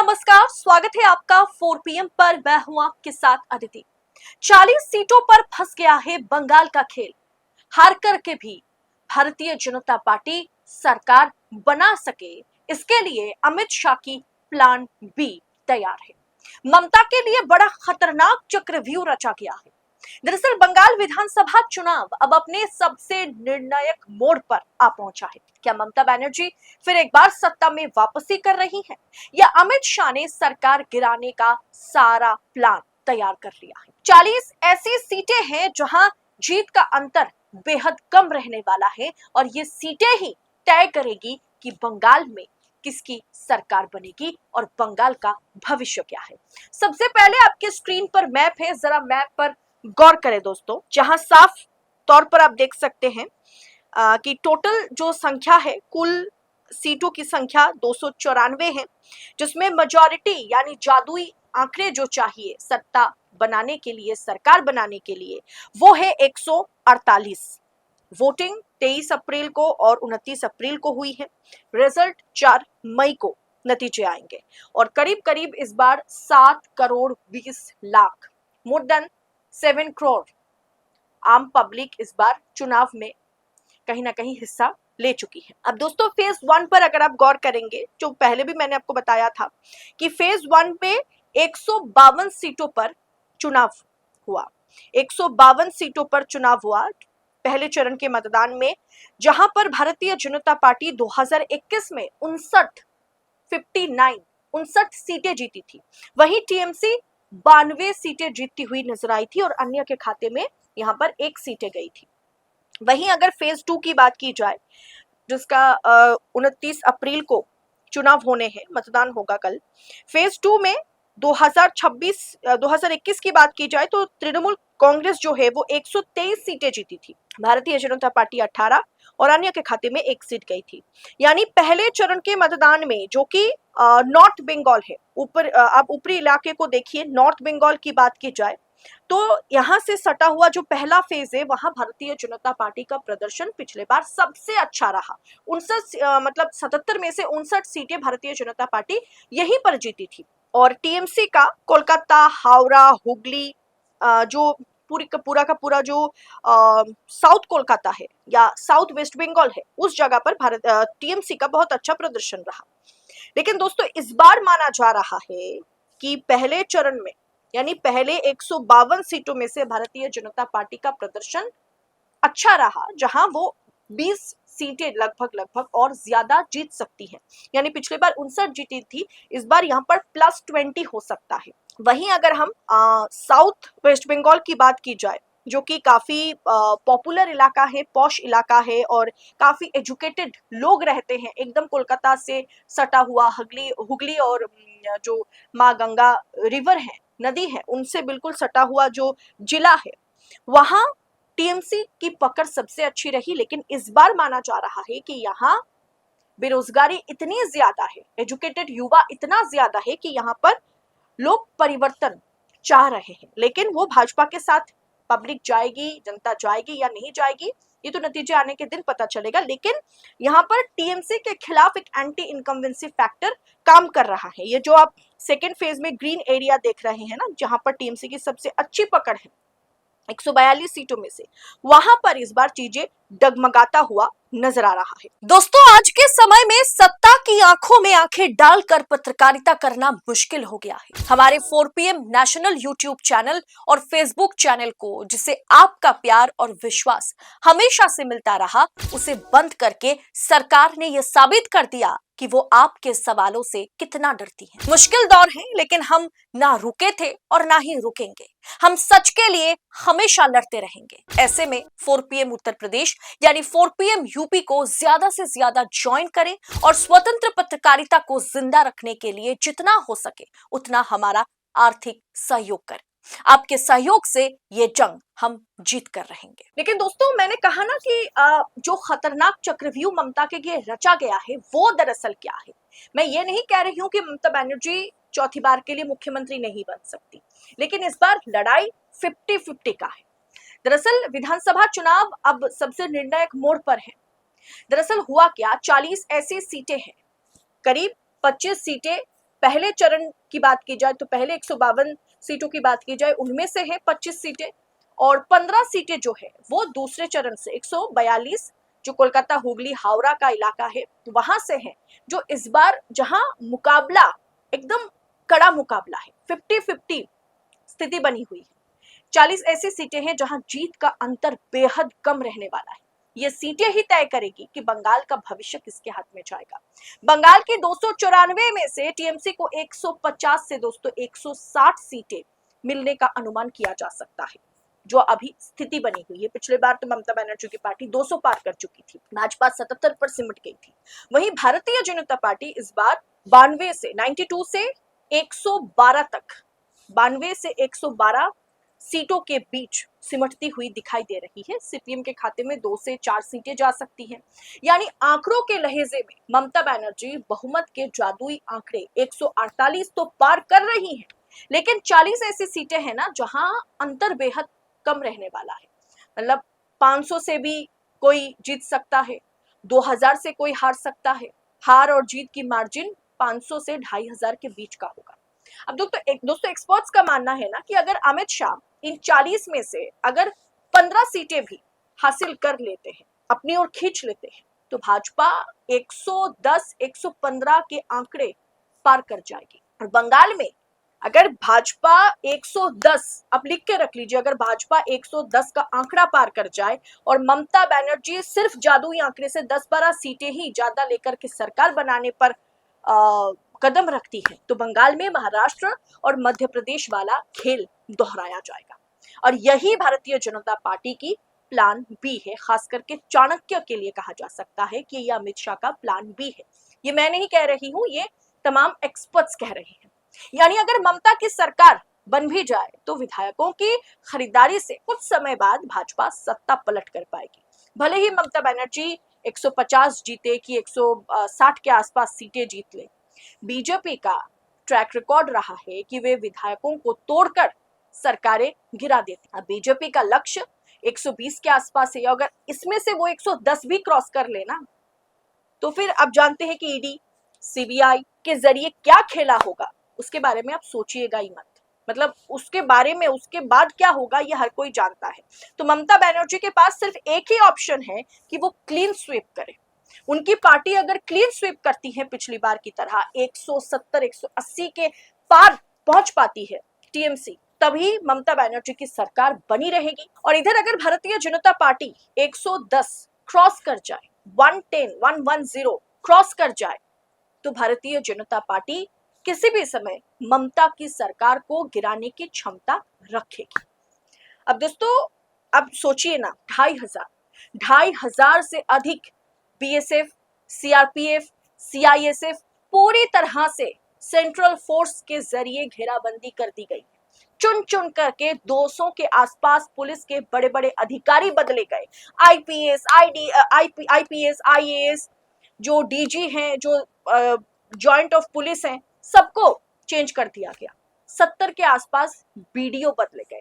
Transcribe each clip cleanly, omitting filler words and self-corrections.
नमस्कार, स्वागत है आपका 4 PM पर। मैं हूं आपके साथ अदिति। 40 सीटों पर फंस गया है बंगाल का खेल। हार करके भी भारतीय जनता पार्टी सरकार बना सके, इसके लिए अमित शाह की प्लान बी तैयार है। ममता के लिए बड़ा खतरनाक चक्रव्यूह रचा गया है। दरअसल बंगाल विधानसभा चुनाव अब अपने सबसे निर्णायक मोड़ पर आ पहुंचा है। क्या ममता बनर्जी फिर एक बार सत्ता में वापसी कर रही हैं, या अमित शाह ने सरकार गिराने का सारा प्लान तैयार कर लिया है? 40 ऐसी सीटें हैं जहां जीत का अंतर बेहद कम रहने वाला है और ये सीटें ही तय करेगी कि बंगाल में किसकी सरकार बनेगी और बंगाल का भविष्य क्या है। सबसे पहले आपके स्क्रीन पर मैप है, जरा मैप पर गौर करें दोस्तों, जहां साफ तौर पर आप देख सकते हैं कि टोटल जो संख्या है, कुल सीटों की संख्या 294 है, जिसमें मेजॉरिटी यानी जादुई आंकड़े जो चाहिए सत्ता बनाने के लिए, सरकार बनाने के लिए, वो है 148। वोटिंग 23 अप्रैल को और 29 अप्रैल को हुई है। रिजल्ट 4 मई को नतीजे आएंगे और करीब करीब इस बार 7 करोड़ 20 लाख, मोर देन 7 करोड़ आम पब्लिक इस बार चुनाव में कहीं ना कहीं हिस्सा ले चुकी है। अब दोस्तों फेज 1 पर अगर आप गौर करेंगे, जो पहले भी मैंने आपको बताया था कि फेज 1 में 152 सीटों पर चुनाव हुआ। 152 सीटों पर चुनाव हुआ पहले चरण के मतदान में, जहां पर भारतीय जनता पार्टी 2021 में 59 सीटें जीती थी। वहीं टीएमसी 92 सीटें जीतती हुई नजर आई थी और अन्य के खाते में यहां पर 1 सीटें गई थी। वहीं अगर फेज 2 की बात की जाए, जिसका 29 अप्रैल को चुनाव होने हैं, मतदान होगा कल। फेज 2 में 2021 की बात की जाए तो तृणमूल कांग्रेस जो है वो 123 सीटें जीती थी, भारतीय जनता पार्टी 18 और अन्य के खाते में 1 सीट गई थी। यानी पहले चरण के मतदान में, जो कि नॉर्थ बंगाल है, ऊपर आप ऊपरी इलाके को देखिए, नॉर्थ बंगाल की बात की जाए तो यहां से सटा हुआ जो पहला फेज है, वहां भारतीय जनता पार्टी का प्रदर्शन पिछले बार सबसे अच्छा रहा। 77 में से 59 सीटें भारतीय जनता पार्टी यहीं पर जीती थी। और टीएमसी का कोलकाता, हावड़ा, हुगली, जो पूरा का पूरा जो साउथ कोलकाता है या साउथ वेस्ट बंगाल है, उस जगह पर टीएमसी का बहुत अच्छा प्रदर्शन रहा। लेकिन दोस्तों इस बार माना जा रहा है कि पहले चरण में, यानी पहले 152 सीटों में से भारतीय जनता पार्टी का प्रदर्शन अच्छा रहा, जहां वो 20 सीटें लगभग और ज्यादा जीत सकती है। यानी पिछले बार 59 जीती थी, इस बार यहां पर +20 हो सकता है। वहीं अगर हम साउथ वेस्ट बंगाल की बात की जाए, जो कि काफी पॉपुलर इलाका है, पॉश इलाका है और काफी एजुकेटेड लोग रहते हैं, एकदम कोलकाता से सटा हुआ, हुगली और जो माँ गंगा रिवर है, नदी है, उनसे बिल्कुल सटा हुआ जो जिला है, वहां टीएमसी की पकड़ सबसे अच्छी रही। लेकिन इस बार माना जा रहा है कि यहाँ बेरोजगारी इतनी ज्यादा है, एजुकेटेड युवा इतना ज्यादा है कि यहाँ पर लोग परिवर्तन चाह रहे हैं। लेकिन वो भाजपा के साथ पब्लिक जाएगी, जनता जाएगी या नहीं जाएगी, ये तो नतीजे आने के दिन पता चलेगा। लेकिन यहाँ पर टीएमसी के खिलाफ एक एंटी इनकम्बेंसी फैक्टर काम कर रहा है। ये जो आप सेकेंड फेज में ग्रीन एरिया देख रहे हैं ना, जहां पर टीएमसी की सबसे अच्छी पकड़ है 142 सीटों में से, वहां पर इस बार चीजें डगमगाता हुआ नजर आ रहा है। दोस्तों आज के समय में सत्ता की आंखों में आंखें डालकर पत्रकारिता करना मुश्किल हो गया है। हमारे 4 PM नेशनल यूट्यूब चैनल और फेसबुक चैनल को, जिसे आपका प्यार और विश्वास हमेशा से मिलता रहा, उसे बंद करके सरकार ने यह साबित कर दिया कि वो आपके सवालों से कितना डरती है। मुश्किल दौर है, लेकिन हम ना रुके थे और ना ही रुकेंगे। हम सच के लिए हमेशा लड़ते रहेंगे। ऐसे में 4 PM उत्तर प्रदेश यानी 4 PM यूपी को ज्यादा से ज्यादा ज्वाइन करें और स्वतंत्र पत्रकारिता को जिंदा रखने के लिए जितना हो सके उतना हमारा आर्थिक सहयोग करें। आपके सहयोग से ये जंग हम जीत कर रहेंगे। लेकिन दोस्तों मैंने कहा ना कि जो खतरनाक चक्रव्यूह ममता के लिए रचा गया है, वो दरअसल क्या है। मैं ये नहीं कह रही हूं कि ममता बनर्जी चौथी बार के लिए मुख्यमंत्री नहीं बन सकती, लेकिन इस बार लड़ाई 50-50 का है। दरअसल विधानसभा चुनाव अब सबसे निर्णायक मोड़ पर है। दरअसल हुआ क्या, 40 ऐसी सीटें हैं, करीब 25 सीटें पहले चरण की बात की जाए तो पहले 152 सीटों की बात की जाए, उनमें से है 25 सीटें, और 15 सीटें जो है वो दूसरे चरण से 142 जो कोलकाता, हुगली, हावड़ा का इलाका है वहां से है, जो इस बार जहां मुकाबला एकदम कड़ा मुकाबला है, 50-50 स्थिति बनी हुई है। 40 ऐसी सीटें हैं जहां जीत का अंतर बेहद कम रहने वाला है। ये सीटें ही तय करेगी कि बंगाल का भविष्य किसके हाथ में जाएगा। बंगाल की 294 में से टीएमसी को 150 से दोस्तों 160 सीटें मिलने का अनुमान किया जा सकता है, जो अभी स्थिति बनी हुई है। पिछले बार तो ममता बनर्जी की पार्टी 200 पार कर चुकी थी, भाजपा 77 पर सिमट गई थी। वहीं भारतीय जनता पार्टी इस बार 92 से 92 से 112 तक, 92 से 112 सीटों के बीच सिमटती हुई दिखाई दे रही है। सीपीएम के खाते में 2 से 4 सीटें जा सकती हैं। यानी आंकड़ों के लहेजे में ममता बनर्जी बहुमत के जादुई आंकड़े 148 तो पार कर रही हैं, लेकिन 40 ऐसी सीटें हैं ना जहां अंतर बेहद कम रहने वाला है। मतलब 500 से भी कोई जीत सकता है, 2000 से कोई हार सकता है। हार और जीत की मार्जिन 500 से 2500 के बीच का होगा। अब दोस्तों एक्सपर्ट्स का मानना है ना कि अगर अमित शाह इन 40 में से अगर 15 सीटें भी हासिल कर लेते हैं, अपनी ओर खींच लेते हैं, तो भाजपा 110, 115 के आंकड़े पार कर जाएगी। और बंगाल में अगर भाजपा 110, अब लिख के रख लीजिए, अगर भाजपा 110 का आंकड़ा पार कर जाए और ममता बनर्जी सिर्फ जादुई आंकड़े से 10-12 सीटें ही ज्यादा लेकर के सरकार बनाने पर कदम रखती है, तो बंगाल में महाराष्ट्र और मध्य प्रदेश वाला खेल दोहराया जाएगा। और यही भारतीय जनता पार्टी की प्लान बी है। खास करके चाणक्य के लिए कहा जा सकता है कि यह अमित शाह का प्लान बी है। ये मैं नहीं कह रही हूं, ये तमाम एक्सपर्ट्स कह रहे हैं। यानी अगर ममता की सरकार बन भी जाए तो विधायकों की खरीदारी से कुछ समय बाद भाजपा सत्ता पलट कर पाएगी। भले ही ममता बनर्जी 150 जीते कि 160 के आसपास सीटें जीत ले, बीजेपी का ट्रैक रिकॉर्ड रहा है कि वे विधायकों को तोड़कर सरकारें गिरा देती। अब बीजेपी का लक्ष्य 120 के आसपास है, अगर इसमें से वो 110 भी क्रॉस कर लेना, तो फिर आप जानते हैं कि ईडी, सीबीआई के जरिए क्या खेला होगा, उसके बारे में आप सोचिएगा ही मत। मतलब उसके बारे में उसके बाद क्या होगा ये हर कोई जानता है। तो ममता बनर्जी के पास सिर्फ एक ही ऑप्शन है कि वो क्लीन स्वीप करे। उनकी पार्टी अगर क्लीन स्वीप करती है पिछली बार की तरह 170, 180 के पार पहुंच पाती है टीएमसी, तभी ममता बनर्जी की सरकार बनी रहेगी। और इधर अगर भारतीय जनता पार्टी 110 क्रॉस कर जाए, 110, 110 क्रॉस कर जाए, तो भारतीय जनता पार्टी किसी भी समय ममता की सरकार को गिराने की क्षमता रखेगी। अब दोस्तों अब सोचिए ना, 2,500 से अधिक बीएसएफ, सीआरपीएफ, सीआईएसएफ पूरी तरह से सेंट्रल फोर्स के जरिए घेराबंदी कर दी गई। चुन चुन करके 200 के आसपास पुलिस के बड़े बड़े अधिकारी बदले गए। आईपीएस, आईपीएस, आईएएस, जो डीजी हैं, जो जॉइंट ऑफ पुलिस हैं, सबको चेंज कर दिया गया। 70 के आसपास बीडीओ बदले गए।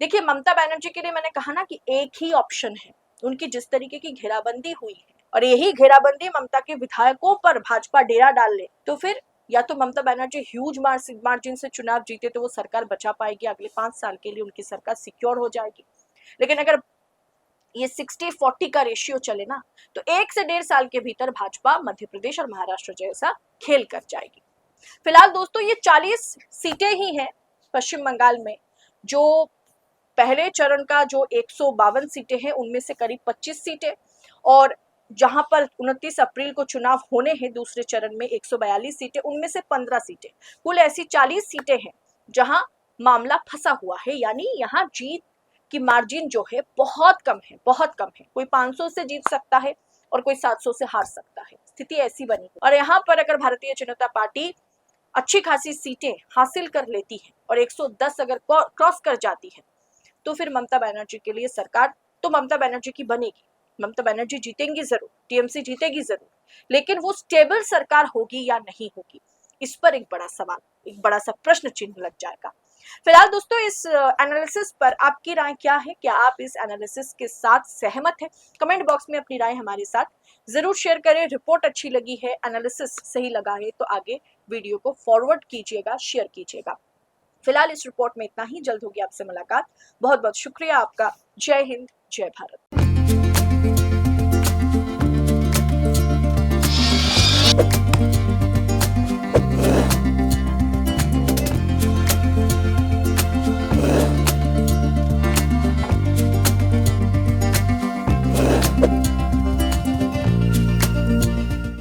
देखिए ममता बनर्जी के लिए मैंने कहा ना कि एक ही ऑप्शन है, उनकी जिस तरीके की घेराबंदी हुई है और यही घेराबंदी ममता के विधायकों पर भाजपा डेरा डाल ले, तो फिर या तो ममता बनर्जी ह्यूज मार्जिन से चुनाव जीते तो वो सरकार बचा पाएगी, अगले 5 साल के लिए उनकी सरकार सिक्योर हो जाएगी। लेकिन अगर ये 60-40 का रेशियो चले ना, तो 1 से 1.5 साल के भीतर भाजपा मध्य प्रदेश और महाराष्ट्र जैसा खेल कर जाएगी। फिलहाल दोस्तों ये 40 सीटें ही हैं पश्चिम बंगाल में। जो पहले चरण का जो 152 सीटें हैं उनमें से करीब 25 सीटें, और जहां पर 29 अप्रैल को चुनाव होने हैं दूसरे चरण में 142 सीटें, उनमें से 15 सीटें, कुल ऐसी 40 सीटें हैं जहां मामला फंसा हुआ है। यानी यहाँ जीत की मार्जिन जो है बहुत कम है, बहुत कम है। कोई 500 से जीत सकता है और कोई 700 से हार सकता है, स्थिति ऐसी बनी है। और यहाँ पर अगर भारतीय जनता पार्टी अच्छी खासी सीटें हासिल कर लेती है और 110 अगर क्रॉस कर जाती है, तो फिर ममता बनर्जी के लिए सरकार तो ममता बनर्जी की बनेगी। ममता बनर्जी जीतेंगी जरूर, टीएमसी जीतेगी जरूर, लेकिन वो स्टेबल सरकार होगी या नहीं होगी, इस पर एक बड़ा सवाल, एक बड़ा सा प्रश्न चिन्ह लग जाएगा। फिलहाल दोस्तों इस एनालिसिस पर आपकी राय क्या है? क्या आप इस एनालिसिस के साथ सहमत हैं? कमेंट बॉक्स में अपनी राय हमारे साथ जरूर शेयर करें। रिपोर्ट अच्छी लगी है, एनालिसिस सही लगा है तो आगे वीडियो को फॉरवर्ड कीजिएगा, शेयर कीजिएगा। फिलहाल इस रिपोर्ट में इतना ही, जल्द होगी आपसे मुलाकात। बहुत बहुत शुक्रिया आपका। जय हिंद, जय भारत।